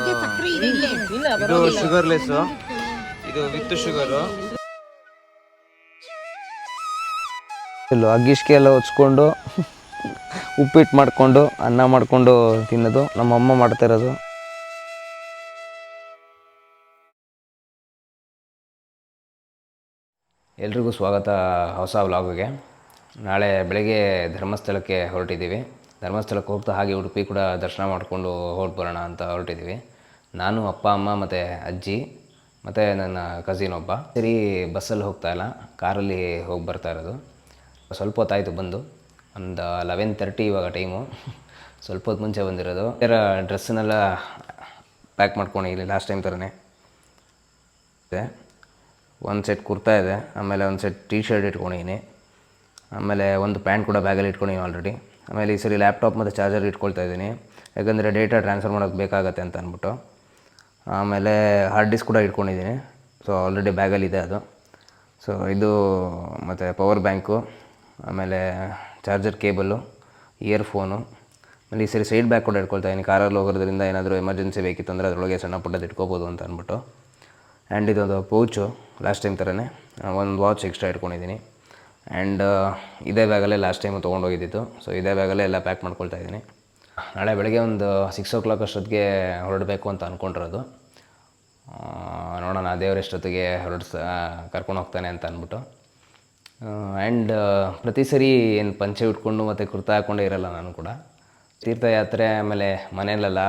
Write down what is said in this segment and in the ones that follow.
ಇದು ಶುಗರ್ಲೆಸ್ಸು, ಇದು with sugar. ಇಲ್ಲ ಅಗ್ಗಿಷ್ಕೆ ಎಲ್ಲ ಹೊಚ್ಕೊಂಡು ಉಪ್ಪಿಟ್ಟು ಮಾಡಿಕೊಂಡು ಅನ್ನ ಮಾಡಿಕೊಂಡು ತಿನ್ನೋದು ನಮ್ಮಮ್ಮ ಮಾಡ್ತಾ ಇರೋದು. ಎಲ್ರಿಗೂ ಸ್ವಾಗತ ಹೊಸ ವ್ಲಾಗಿಗೆ. ನಾಳೆ ಬೆಳಗ್ಗೆ ಧರ್ಮಸ್ಥಳಕ್ಕೆ ಹೊರಟಿದ್ದೀವಿ. ಧರ್ಮಸ್ಥಳಕ್ಕೆ ಹೋಗ್ತಾ ಹಾಗೆ ಉಡುಪಿ ಕೂಡ ದರ್ಶನ ಮಾಡಿಕೊಂಡು ಹೊರಟು ಅಂತ ಹೊರಟಿದ್ದೀವಿ. ನಾನು, ಅಪ್ಪ, ಅಮ್ಮ ಮತ್ತು ಅಜ್ಜಿ ಮತ್ತು ನನ್ನ ಕಸಿನ್ ಒಬ್ಬ. ಸರಿ, ಬಸ್ಸಲ್ಲಿ ಹೋಗ್ತಾ ಇಲ್ಲ, ಕಾರಲ್ಲಿ ಹೋಗಿ ಬರ್ತಾ ಇರೋದು. ಸ್ವಲ್ಪ ಹೊತ್ತಾಯಿತು ಬಂದು, ಒಂದು 11:30 ಇವಾಗ ಟೈಮು. ಸ್ವಲ್ಪ ಹೊತ್ತು ಮುಂಚೆ ಬಂದಿರೋದು. ಡ್ರೆಸ್ಸನ್ನೆಲ್ಲ ಪ್ಯಾಕ್ ಮಾಡ್ಕೊಂಡಿದ್ದೀನಿ ಲಾಸ್ಟ್ ಟೈಮ್ ಥರನೇ. ಒಂದು ಸೆಟ್ ಕುರ್ತಾ ಇದೆ, ಆಮೇಲೆ ಒಂದು ಸೆಟ್ ಟೀ ಶರ್ಟ್ ಇಟ್ಕೊಂಡಿದ್ದೀನಿ, ಆಮೇಲೆ ಒಂದು ಪ್ಯಾಂಟ್ ಕೂಡ ಬ್ಯಾಗಲ್ಲಿ ಇಟ್ಕೊಂಡಿದ್ದೀನಿ ಆಲ್ರೆಡಿ. ಆಮೇಲೆ ಈ ಸರಿ ಲ್ಯಾಪ್ಟಾಪ್ ಮತ್ತು ಚಾರ್ಜರ್ ಇಟ್ಕೊಳ್ತಾ ಇದ್ದೀನಿ, ಯಾಕಂದರೆ ಡೇಟಾ ಟ್ರಾನ್ಸ್ಫರ್ ಮಾಡೋಕ್ಕೆ ಬೇಕಾಗತ್ತೆ ಅಂತ ಅಂದ್ಬಿಟ್ಟು. ಆಮೇಲೆ ಹಾರ್ಡ್ ಡಿಸ್ಕ್ ಕೂಡ ಇಟ್ಕೊಂಡಿದ್ದೀನಿ, ಸೊ ಆಲ್ರೆಡಿ ಬ್ಯಾಗಲ್ಲಿದೆ ಅದು. ಸೊ ಇದು ಮತ್ತು ಪವರ್ ಬ್ಯಾಂಕು, ಆಮೇಲೆ ಚಾರ್ಜರ್ ಕೇಬಲ್ಲು, ಇಯರ್ಫೋನು. ಆಮೇಲೆ ಈ ಸರಿ ಸೈಡ್ ಬ್ಯಾಗ್ ಕೂಡ ಇಟ್ಕೊಳ್ತಾ ಇದ್ದೀನಿ, ಕಾರಲ್ಲಿ ಹೋಗೋದ್ರಿಂದ ಏನಾದರೂ ಎಮರ್ಜೆನ್ಸಿ ಬೇಕಿತ್ತು ಅಂದರೆ ಅದರೊಳಗೆ ಸಣ್ಣ ಪುಟ್ಟದ್ದು ಇಟ್ಕೋಬೋದು ಅಂತ ಅಂದ್ಬಿಟ್ಟು. ಆ್ಯಂಡ್ ಇದೊಂದು ಪೌಚು ಲಾಸ್ಟ್ ಟೈಮ್ ಥರನೇ, ಒಂದು ವಾಚ್ ಎಕ್ಸ್ಟ್ರಾ ಇಟ್ಕೊಂಡಿದ್ದೀನಿ. ಆ್ಯಂಡ್ ಇದೇ ಬ್ಯಾಗಲ್ಲೇ ಲಾಸ್ಟ್ ಟೈಮು ತೊಗೊಂಡೋಗಿದ್ದಿತ್ತು, ಸೊ ಇದೇ ಬ್ಯಾಗಲ್ಲೇ ಎಲ್ಲ ಪ್ಯಾಕ್ ಮಾಡ್ಕೊಳ್ತಾ ಇದ್ದೀನಿ. ನಾಳೆ ಬೆಳಗ್ಗೆ ಒಂದು 6 o'clock ಅಷ್ಟೊತ್ತಿಗೆ ಹೊರಡಬೇಕು ಅಂತ ಅಂದ್ಕೊಂಡಿರೋದು. ನೋಡೋಣ ದೇವ್ರ ಎಷ್ಟೊತ್ತಿಗೆ ಕರ್ಕೊಂಡು ಹೋಗ್ತಾನೆ ಅಂತ ಅಂದ್ಬಿಟ್ಟು. ಆ್ಯಂಡ್ ಪ್ರತಿ ಸರಿ ಏನು ಪಂಚೆ ಉಟ್ಕೊಂಡು ಮತ್ತು ಕುರ್ತಾ ಹಾಕ್ಕೊಂಡೇ ಇರೋಲ್ಲ ನಾನು ಕೂಡ. ತೀರ್ಥಯಾತ್ರೆ ಆಮೇಲೆ ಮನೆಯಲ್ಲೆಲ್ಲ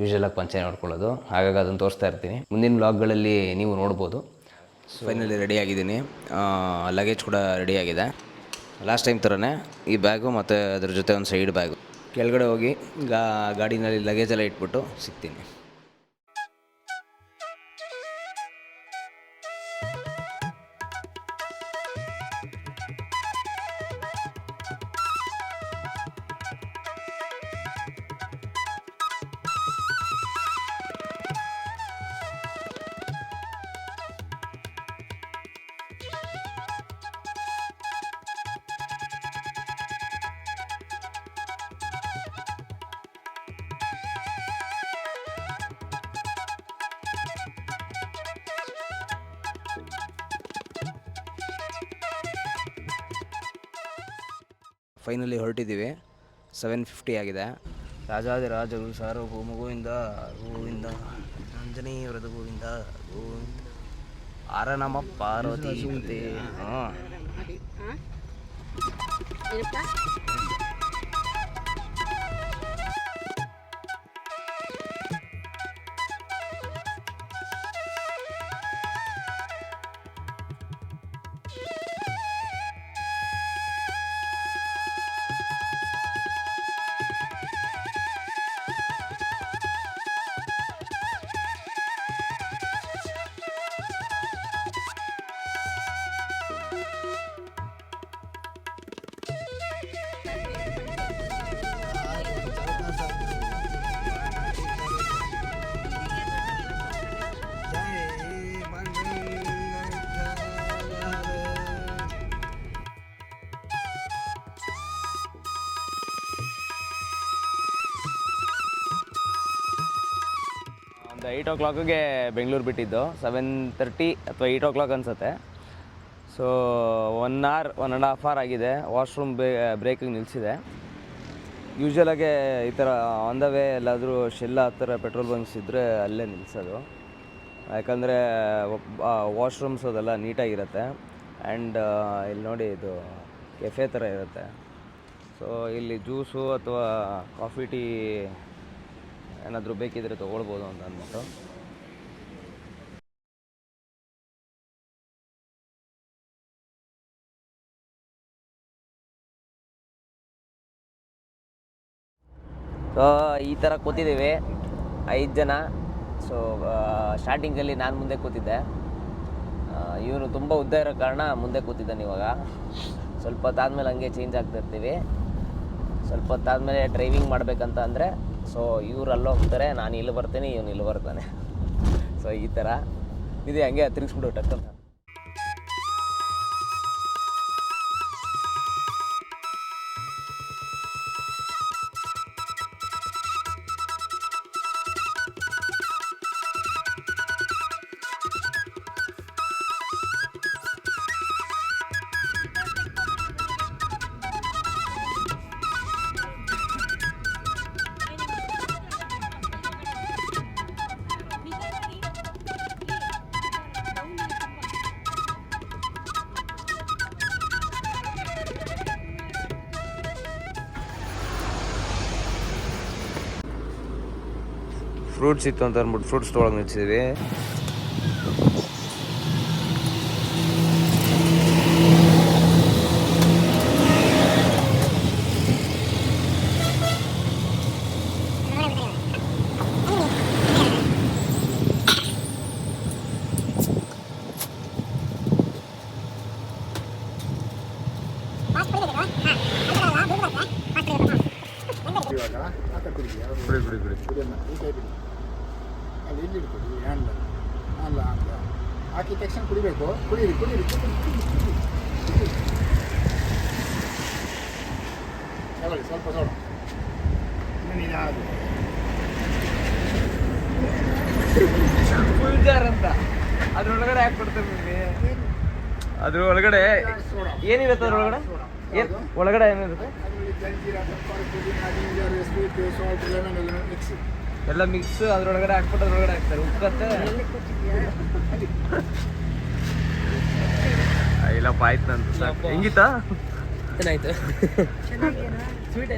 ಯೂಶ್ವಲಾಗಿ ಪಂಚೆ ನೋಡ್ಕೊಳ್ಳೋದು, ಹಾಗಾಗಿ ಅದನ್ನು ತೋರಿಸ್ತಾ ಇರ್ತೀನಿ. ಮುಂದಿನ ವ್ಲಾಗ್ಗಳಲ್ಲಿ ನೀವು ನೋಡ್ಬೋದು. ಫೈನಲಿ ರೆಡಿ ಆಗಿದ್ದೀನಿ, ಲಗೇಜ್ ಕೂಡ ರೆಡಿಯಾಗಿದೆ. ಲಾಸ್ಟ್ ಟೈಮ್ ಥರನೇ ಈ ಬ್ಯಾಗು ಮತ್ತು ಅದ್ರ ಜೊತೆ ಒಂದು ಸೈಡ್ ಬ್ಯಾಗು. ಕೆಳಗಡೆ ಹೋಗಿ ಗಾಡಿನಲ್ಲಿ ಲಗೇಜೆಲ್ಲ ಇಟ್ಬಿಟ್ಟು ಸಿಗ್ತೀನಿ. ಫೈನಲಿ ಹೊರಟಿದ್ದೀವಿ. 7:50 ಆಗಿದೆ. ರಾಜಾದಿರಾಜರು ಸಾರ್ವಭೌಮ ಗೋವಿಂದ ಗೋವಿಂದ, ಆಂಜನೇಯವರದ ಗೋವಿಂದ ಗೋವಿಂದ, ಆರ ನಮ ಪಾರ್ವತಿ ಪತೆ. ಒಂದು 8 o'clockಗೆ ಬೆಂಗಳೂರು ಬಿಟ್ಟಿದ್ದು, 7:30 ಅಥವಾ 8 o'clock ಅನಿಸುತ್ತೆ. ಸೊ 1 hour 1.5 hour ಆಗಿದೆ. ವಾಶ್ರೂಮ್ ಬ್ರೇಕಿಗೆ ನಿಲ್ಲಿಸಿದೆ. ಯೂಶ್ವಲಾಗೆ ಈ ಥರ ಆನ್ ದ ವೇ ಎಲ್ಲಾದರೂ ಶೆಲ್ಲ ಆ ಥರ ಪೆಟ್ರೋಲ್ ಬಂಕ್ಸ್ ಇದ್ದರೆ ಅಲ್ಲೇ ನಿಲ್ಲಿಸೋದು, ಯಾಕಂದರೆ ವಾಶ್ರೂಮ್ಸ್ ಅದೆಲ್ಲ ನೀಟಾಗಿರುತ್ತೆ. ಆ್ಯಂಡ್ ಇಲ್ಲಿ ನೋಡಿ, ಇದು ಕೆಫೆ ಥರ ಇರುತ್ತೆ. ಸೊ ಇಲ್ಲಿ ಜ್ಯೂಸು ಅಥವಾ ಕಾಫಿ ಟೀ ಏನಾದರೂ ಬೇಕಿದ್ದರೆ ತೊಗೊಳ್ಬೋದು ಅಂತ ಅಂದ್ಬಿಟ್ಟು. ಸೊ ಈ ಥರ ಕೂತಿದ್ದೀವಿ 5 ಜನ. ಸೊ ಸ್ಟಾರ್ಟಿಂಗಲ್ಲಿ ನಾನು ಮುಂದೆ ಕೂತಿದ್ದೆ, ಇವನು ತುಂಬ ಉದ್ದ ಇರೋ ಕಾರಣ ಮುಂದೆ ಕೂತಿದ್ದಾನೆ. ಇವಾಗ ಸ್ವಲ್ಪ ಹೊತ್ತಾದ್ಮೇಲೆ ಹಂಗೆ ಚೇಂಜ್ ಆಗ್ತಿರ್ತೀವಿ. ಸ್ವಲ್ಪ ಹೊತ್ತಾದಮೇಲೆ ಡ್ರೈವಿಂಗ್ ಮಾಡಬೇಕಂತ ಅಂದರೆ ಸೊ ಇವ್ರು ಅಲ್ಲಿ ಹೋಗ್ತಾರೆ, ನಾನು ಇಲ್ಲಿ ಬರ್ತೀನಿ, ಇವನು ಇಲ್ಲಿ ಬರ್ತಾನೆ. ಸೊ ಈ ಥರ ಇದೆ, ಹಂಗೆ ತಿರುಗಿಸ್ಬಿಟ್ಟು ಟಕ್ಕಂತ. ಫ್ರೂಟ್ಸ್ ಇತ್ತು ಅಂತ ಅಂದ್ಬಿಟ್ಟು ಫ್ರೂಟ್ಸ್ ತೊಗೊಳಗೆ ನಿಲ್ಸಿದ್ವಿ. ಅಲ್ಲಿ ಇಲ್ಲಿ ಇಡ್ತೀವಿ ಹ್ಯಾಂಡ್ ಅಲ್ಲ ಅಂತ ಹಾಕಿ ತಕ್ಷಣ ಕುಡಿಬೇಕು. ಕುಡೀರಿ ಕುಡೀರಿ ತಗೊಳ್ಳಿ ಸ್ವಲ್ಪ ನೋಡ ನೀನು ಯಾವುದು ಫುಲ್ ಜಾರ್ ಅಂತ ಅದ್ರೊಳಗಡೆ ಹಾಕಿ ಕೊಡ್ತಾರೆ ನಿಮಗೆ. ಅದ್ರ ಒಳಗಡೆ ಏನಿರುತ್ತೆ? ಅದ್ರೊಳಗಡೆ ಒಳಗಡೆ ಏನಿರುತ್ತೆ? ಅದರಲ್ಲಿ ಜಂಜೀರ ಪೆಪ್ಪರ್ ಪುದೀನ ಜಿಂಜರ್ ಸ್ವೀಟ್ ಸಾಲ್ಟ್ ಲೆಮನ್ ಎಲ್ಲ ಮಿಕ್ಸ್ ಎಲ್ಲ ಮಿಕ್ಸ್ ಅದ್ರೊಳಗಡೆ ಹಾಕ್ಬಿಟ್ಟು ಅದ್ರೊಳಗಡೆ ಹಾಕ್ತಾರೆ. ಉಕ್ಕತ್ತೆ ಇಲ್ಲಪ್ಪ ಆಯ್ತು ನಂದು ಸಾಕು. ಹೆಂಗಿತ್ತಾ? ಚೆನ್ನಾಯ್ತು. ಸ್ವೀಟ್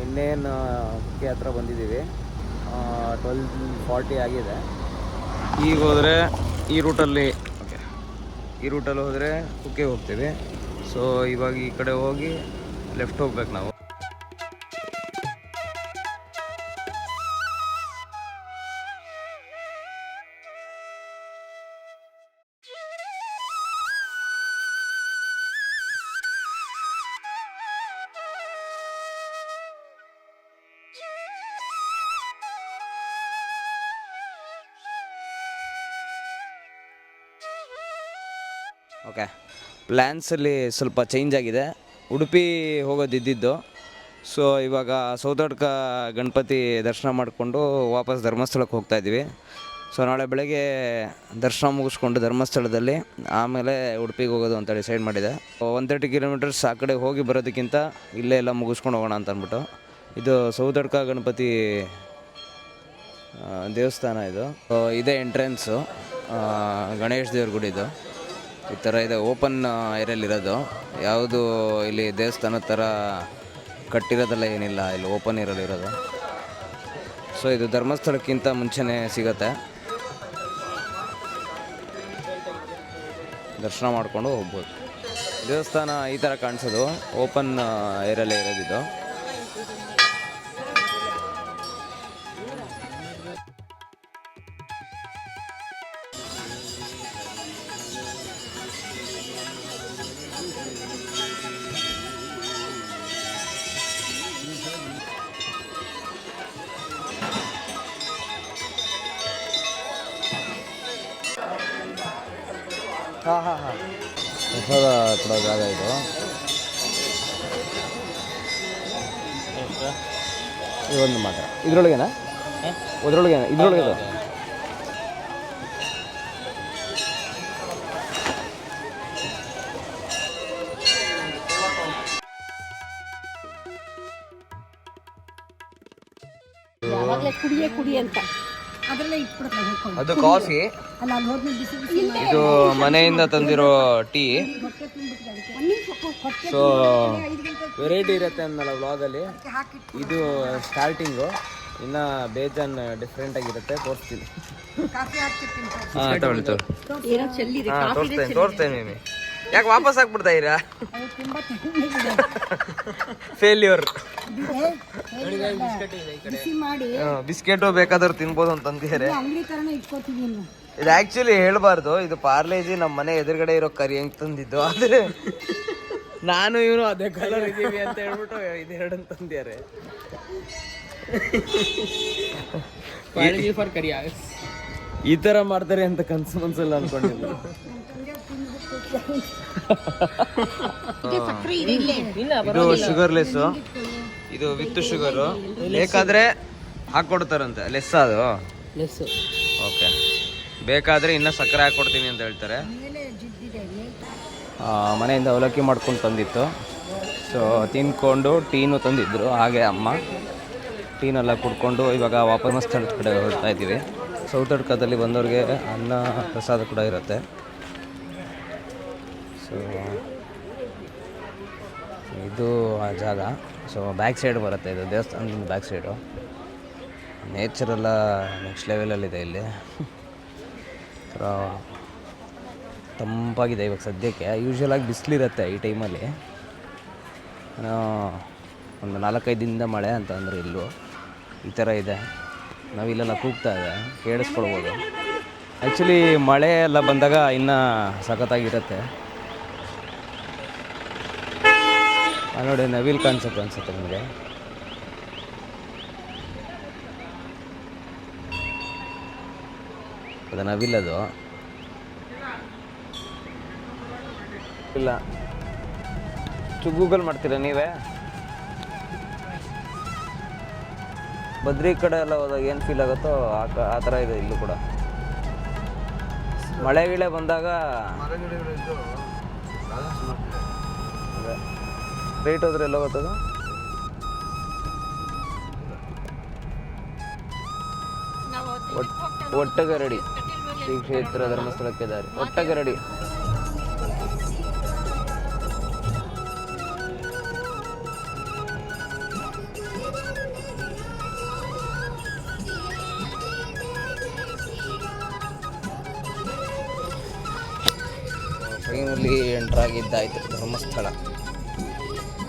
ಇನ್ನೇನು ಕುಕ್ಕೆ ಹತ್ರ ಬಂದಿದ್ದೀವಿ. 12:40 ಆಗಿದೆ. ಈಗ ಹೋದರೆ ಈ ರೂಟಲ್ಲಿ ಹೋದರೆ ಕುಕ್ಕೆ ಹೋಗ್ತೀವಿ. ಸೊ ಇವಾಗ ಈ ಕಡೆ ಹೋಗಿ ಲೆಫ್ಟ್ ಹೋಗ್ಬೇಕು ನಾವು. ಓಕೆ, ಪ್ಲ್ಯಾನ್ಸಲ್ಲಿ ಸ್ವಲ್ಪ ಚೇಂಜ್ ಆಗಿದೆ. ಉಡುಪಿ ಹೋಗೋದಿದ್ದಿದ್ದು. ಸೊ ಇವಾಗ ಸೌತಡ್ಕ ಗಣಪತಿ ದರ್ಶನ ಮಾಡಿಕೊಂಡು ವಾಪಸ್ ಧರ್ಮಸ್ಥಳಕ್ಕೆ ಹೋಗ್ತಾಯಿದ್ದೀವಿ. ಸೊ ನಾಳೆ ಬೆಳಗ್ಗೆ ದರ್ಶನ ಮುಗಿಸ್ಕೊಂಡು ಧರ್ಮಸ್ಥಳದಲ್ಲಿ ಆಮೇಲೆ ಉಡುಪಿಗೆ ಹೋಗೋದು ಅಂತ ಡಿಸೈಡ್ ಮಾಡಿದೆ. 130 ಕಿಲೋಮೀಟರ್ಸ್ ಆ ಕಡೆ ಹೋಗಿ ಬರೋದಕ್ಕಿಂತ ಇಲ್ಲೇ ಎಲ್ಲ ಮುಗಿಸ್ಕೊಂಡು ಹೋಗೋಣ ಅಂತ ಅಂದ್ಬಿಟ್ಟು. ಇದು ಸೌತಡ್ಕ ಗಣಪತಿ ದೇವಸ್ಥಾನ. ಇದು ಇದೇ ಎಂಟ್ರೆನ್ಸು ಗಣೇಶ್ ದೇವ್ರ ಗುಡಿದು. ಈ ಥರ ಇದೆ, ಓಪನ್ ಏರಿಯಲ್ಲಿರೋದು. ಯಾವುದು ಇಲ್ಲಿ ದೇವಸ್ಥಾನದ ಥರ ಕಟ್ಟಿರೋದೆಲ್ಲ ಏನಿಲ್ಲ, ಇಲ್ಲಿ ಓಪನ್ ಏರಿಯಲ್ಲಿರೋದು. ಸೊ ಇದು ಧರ್ಮಸ್ಥಳಕ್ಕಿಂತ ಮುಂಚೆನೇ ಸಿಗುತ್ತೆ. ದರ್ಶನ ಮಾಡಿಕೊಂಡು ಹೋಗ್ಬೋದು. ದೇವಸ್ಥಾನ ಈ ಥರ ಕಾಣಿಸೋದು, ಓಪನ್ ಏರಿಯಲ್ಲೇ ಇರೋದಿದ್ದು. ಪ್ರಸಾದ ಕೊಡೋ ಜಾಗ ಇದು. ಇದೊಂದು ಮಾತ್ರ ಇದ್ರೊಳಗೇನಾ? ಇದ್ರೊಳಗೆ ಇದು ಕುಡಿ ಅಂತ ಅದು ಕಾಫಿ. ಇದು ಮನೆಯಿಂದ ತಂದಿರೋ ಟೀ. ಸೊ ವೆರೈಟಿ ಇರುತ್ತೆ ಅನ್ನಲ್ಲ ವ್ಲಾಗಲ್ಲಿ. ಇದು ಸ್ಟಾರ್ಟಿಂಗು, ಇನ್ನು ಬೇಜಾನ್ ಡಿಫ್ರೆಂಟ್ ಆಗಿರುತ್ತೆ. ತೋರಿಸ್ತೀನಿ. ತೋರಿಸ್ತೇನೆ. ಯಾಕೆ ವಾಪಸ್ ಹಾಕ್ಬಿಡ್ತಾ ಇರಾ? ಫೇಲ್ಯೂರ್. ಬಿಸ್ಕೆಟು ಬೇಕಾದ್ರೂ ತಿನ್ಬೋದು ಅಂತಂದಿದ್ದಾರೆ. ಇದು ಆಕ್ಚುಲಿ ಹೇಳ್ಬಾರ್ದು, ಇದು ಪಾರ್ಲೇಜಿ ನಮ್ಮ ಮನೆ ಎದುರುಗಡೆ ಇರೋ ಕರಿ ಹೆಂಗ್ ತಂದಿದ್ದು. ಆದ್ರೆ ನಾನು ಇವನು ಅದೇ ಕಲರ್ ಇದೀವಿ ಅಂತ ಹೇಳ್ಬಿಟ್ಟು ಇದೆರಡು ತಂದಿದ್ದಾರೆ. ಈ ತರ ಮಾಡ್ತಾರೆ ಅಂತ ಕನ್ಸು ಮನ್ಸಲ್ಲ ಅನ್ಕೊಂಡಿಲ್ಲ. ಇದು ಶುಗರ್ಲೆಸ್, ಇದು ವಿತ್ ಶುಗರು. ಬೇಕಾದ್ರೆ ಹಾಕೊಡ್ತಾರಂತೆ. ಲೆಸ್ ಅದು. ಓಕೆ, ಬೇಕಾದ್ರೆ ಇನ್ನ ಸಕ್ಕರೆ ಹಾಕೊಡ್ತೀನಿ ಅಂತ ಹೇಳ್ತಾರೆ. ಮನೆಯಿಂದ ಅವಲಕ್ಕಿ ಮಾಡ್ಕೊಂಡು ತಂದಿತ್ತು. ಸೊ ತಿಂದ್ಕೊಂಡು ಟೀನು ತಂದಿದ್ದರು, ಹಾಗೆ ಅಮ್ಮ ಟೀನೆಲ್ಲ ಕುಡ್ಕೊಂಡು ಇವಾಗ ವಾಪಸ್ ಸ್ಥಳದ ಕಡೆ ಹೊರಡ್ತಾ ಇದ್ದೀವಿ. ಸೌತಡ್ಕದಲ್ಲಿ ಬಂದವ್ರಿಗೆ ಅನ್ನ ಪ್ರಸಾದ ಕೂಡ ಇರುತ್ತೆ. ಸೊ ಇದು ಆ ಜಾಗ. ಸೊ ಬ್ಯಾಕ್ ಸೈಡ್ ಬರುತ್ತೆ, ಇದು ದೇವಸ್ಥಾನದಿಂದ ಬ್ಯಾಕ್ ಸೈಡು. ನೇಚರೆಲ್ಲ ನೆಕ್ಸ್ಟ್ ಲೆವೆಲಲ್ಲಿದೆ ಇಲ್ಲಿ. ಥರ ತಂಪಾಗಿದೆ ಇವಾಗ ಸದ್ಯಕ್ಕೆ. ಯೂಶ್ವಲಾಗಿ ಬಿಸಿಲಿರುತ್ತೆ ಈ ಟೈಮಲ್ಲಿ. ಒಂದು 4-5 ದಿನದಿಂದ ಮಳೆ ಅಂತ ಅಂದರೆ ಇಲ್ಲೂ ಈ ಥರ ಇದೆ. ನಾವಿಲ್ಲೆಲ್ಲ ಕೂಗ್ತಾ ಇದೆ, ಕೇಳಿಸ್ಕೊಳ್ಬೋದು. ಆ್ಯಕ್ಚುಲಿ ಮಳೆ ಎಲ್ಲ ಬಂದಾಗ ಇನ್ನೂ ಸಖತ್ತಾಗಿರುತ್ತೆ. ನೋಡಿ ನವಿಲ್ ಅನ್ಸುತ್ತೆ ನಿಮಗೆ. ಅದು ನವಿಲದು ಇಲ್ಲ. ಗೂಗಲ್ ಮಾಡ್ತೀರಾ ನೀವೇ? ಬದ್ರಿ ಕಡೆ ಎಲ್ಲ ಹೋದಾಗ ಏನು ಫೀಲ್ ಆಗುತ್ತೋ ಆ ಥರ ಇದೆ ಇಲ್ಲೂ ಕೂಡ. ಮಳೆ ಗಿಳೆ ಬಂದಾಗ ರೇಟ್ ಹೋದ್ರೆ ಎಲ್ಲ ಹೋಗ್ತದ. ಒಟ್ಟಗರಡಿ ಶ್ರೀ ಕ್ಷೇತ್ರ ಧರ್ಮಸ್ಥಳಕ್ಕೆ ದಾರಿ. ಒಟ್ಟಗರಡಿ ಟ್ರೈನಲ್ಲಿ ಎಂಟ್ರಾಗಿದ್ದಾಯಿತು ಧರ್ಮಸ್ಥಳ.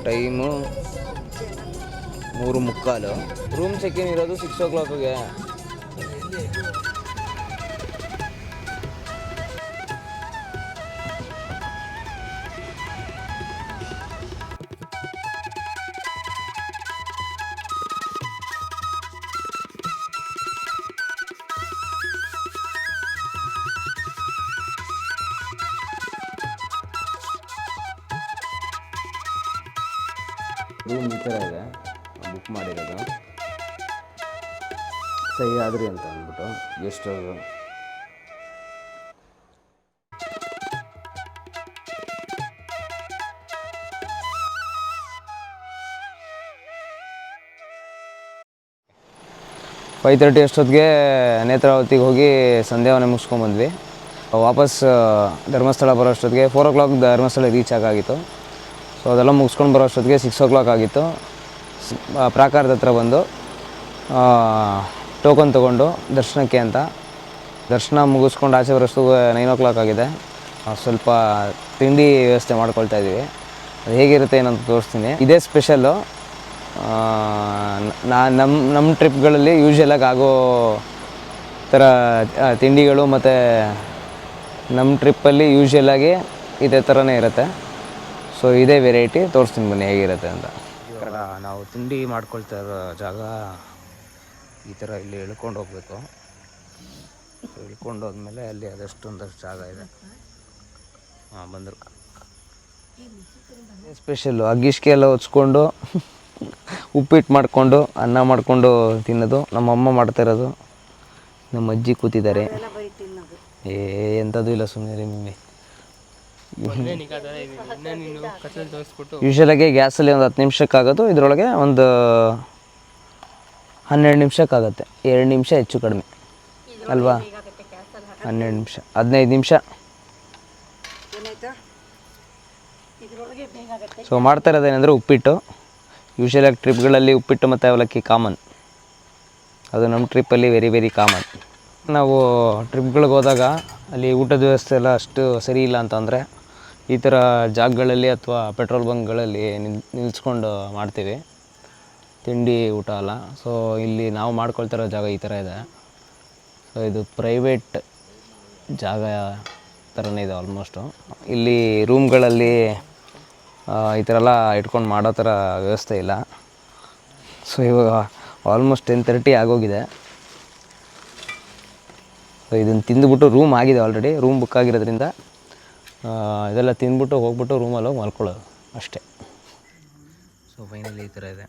ಟೈಮು 3:45. ರೂಮ್ ಚೆಕ್-ಇನ್ ಇರೋದು 6 o'clockಗೆ. ರೂಮ್ ಈ ಥರ ಇದೆ, ಬುಕ್ ಮಾಡಿರೋದು. ಸಹ್ಯಾದ್ರಿ ಅಂತ ಅಂದ್ಬಿಟ್ಟು ಗೆಸ್ಟ್ ಹೌದು. ಫೈವ್ 5:30 ಅಷ್ಟೊತ್ತಿಗೆ ನೇತ್ರಾವತಿಗೆ ಹೋಗಿ ಸಂಧ್ಯಾವನೆ ಮುಗಿಸ್ಕೊಂಬಂದ್ವಿ. ವಾಪಸ್ ಧರ್ಮಸ್ಥಳ ಬರೋ ಅಷ್ಟೊತ್ತಿಗೆ 4 o'clock ಧರ್ಮಸ್ಥಳ ರೀಚ್ ಆಗಾಗಿತ್ತು. ಸೊ ಅದೆಲ್ಲ ಮುಗಿಸ್ಕೊಂಡು ಬರೋ ಅಷ್ಟೊತ್ತಿಗೆ 6 o'clock ಆಗಿತ್ತು. ಪ್ರಾಕಾರದ ಹತ್ರ ಬಂದು ಟೋಕನ್ ತೊಗೊಂಡು ದರ್ಶನಕ್ಕೆ ಅಂತ ದರ್ಶನ ಮುಗಿಸ್ಕೊಂಡು ಆಚೆ ಬರೋಷ್ಟು 9 o'clock ಆಗಿದೆ. ಸ್ವಲ್ಪ ತಿಂಡಿ ವ್ಯವಸ್ಥೆ ಮಾಡ್ಕೊಳ್ತಾ ಇದ್ದೀವಿ. ಅದು ಹೇಗಿರುತ್ತೆ ಏನಂತ ತೋರಿಸ್ತೀನಿ. ಇದೇ ಸ್ಪೆಷಲ್ಲು. ನಮ್ಮ ಟ್ರಿಪ್ಗಳಲ್ಲಿ ಯೂಶ್ವಲಾಗಿ ಆಗೋ ಥರ ತಿಂಡಿಗಳು ಮತ್ತು ನಮ್ಮ ಟ್ರಿಪ್ಪಲ್ಲಿ ಯೂಶ್ವಲಾಗಿ ಇದೇ ಥರನೇ ಇರುತ್ತೆ. ಸೊ ಇದೇ ವೆರೈಟಿ ತೋರಿಸ್ತೀನಿ ಬನ್ನಿ ಹೇಗಿರುತ್ತೆ ಅಂತ. ಇವಾಗ ನಾವು ತಿಂಡಿ ಮಾಡ್ಕೊಳ್ತಾ ಇರೋ ಜಾಗ ಈ ಥರ ಇಲ್ಲಿ ಇಳ್ಕೊಂಡು ಹೋಗ್ಬೇಕು. ಇಳ್ಕೊಂಡು ಹೋದ್ಮೇಲೆ ಅಲ್ಲಿ ಒಂದಷ್ಟು ಜಾಗ ಇದೆ. ಬಂದರು ಸ್ಪೆಷಲ್ಲು ಅಗ್ಗಿಷ್ಕೆ ಎಲ್ಲ ಹೊಚ್ಕೊಂಡು ಉಪ್ಪಿಟ್ಟು ಮಾಡಿಕೊಂಡು ಅನ್ನ ಮಾಡಿಕೊಂಡು ತಿನ್ನೋದು ನಮ್ಮಮ್ಮ ಮಾಡ್ತಾಯಿರೋದು. ನಮ್ಮ ಅಜ್ಜಿ ಕೂತಿದ್ದಾರೆ. ಎಂಥದ್ದು ಇಲ್ಲ, ಸುಮ್ಮನೆ ನಿಮಗೆ. ಯೂಶ್ವಲಾಗಿ ಗ್ಯಾಸಲ್ಲಿ ಒಂದು 10 ನಿಮಿಷಕ್ಕಾಗೋದು, ಇದರೊಳಗೆ ಒಂದು 12 ನಿಮಿಷಕ್ಕಾಗತ್ತೆ. 2 ನಿಮಿಷ ಹೆಚ್ಚು ಕಡಿಮೆ ಅಲ್ವಾ? 12 ನಿಮಿಷ 15 ನಿಮಿಷ. ಸೊ ಮಾಡ್ತಾ ಇರೋದೇನೆಂದರೆ ಉಪ್ಪಿಟ್ಟು. ಯೂಶ್ವಲಾಗಿ ಟ್ರಿಪ್ಗಳಲ್ಲಿ ಉಪ್ಪಿಟ್ಟು ಮತ್ತು ಅವಲಕ್ಕಿ ಕಾಮನ್. ಅದು ನಮ್ಮ ಟ್ರಿಪ್ಪಲ್ಲಿ ವೆರಿ ವೆರಿ ಕಾಮನ್. ನಾವು ಟ್ರಿಪ್ಗಳಿಗೆ ಹೋದಾಗ ಅಲ್ಲಿ ಊಟದ ವ್ಯವಸ್ಥೆ ಎಲ್ಲ ಅಷ್ಟು ಸರಿ ಇಲ್ಲ ಅಂತಂದರೆ ಈ ಥರ ಜಾಗಗಳಲ್ಲಿ ಅಥವಾ ಪೆಟ್ರೋಲ್ ಬಂಕ್ಗಳಲ್ಲಿ ನಿಲ್ಲಿಸ್ಕೊಂಡು ಮಾಡ್ತೀವಿ ತಿಂಡಿ ಊಟ ಎಲ್ಲ. ಸೊ ಇಲ್ಲಿ ನಾವು ಮಾಡ್ಕೊಳ್ತಿರೋ ಜಾಗ ಈ ಥರ ಇದೆ. ಸೊ ಇದು ಪ್ರೈವೇಟ್ ಜಾಗ ಥರನೇ ಇದೆ ಆಲ್ಮೋಸ್ಟು. ಇಲ್ಲಿ ರೂಮ್ಗಳಲ್ಲಿ ಈ ಥರ ಎಲ್ಲ ಇಟ್ಕೊಂಡು ಮಾಡೋ ಥರ ವ್ಯವಸ್ಥೆ ಇಲ್ಲ. ಸೊ ಇವಾಗ ಆಲ್ಮೋಸ್ಟ್ 10:30 ಆಗೋಗಿದೆ. ಸೊ ಇದನ್ನು ತಿಂದುಬಿಟ್ಟು ರೂಮ್ ಆಗಿದೆ ಆಲ್ರೆಡಿ. ರೂಮ್ ಬುಕ್ ಆಗಿರೋದ್ರಿಂದ ಇದೆಲ್ಲ ತಿಂದ್ಬಿಟ್ಟು ಹೋಗ್ಬಿಟ್ಟು ರೂಮಲ್ಲಿ ಹೋಗಿ ಮಲ್ಕೊಳ್ಳೋದು ಅಷ್ಟೇ. ಸೊ ಫೈನಲಿ ಈ ಥರ ಇದೆ.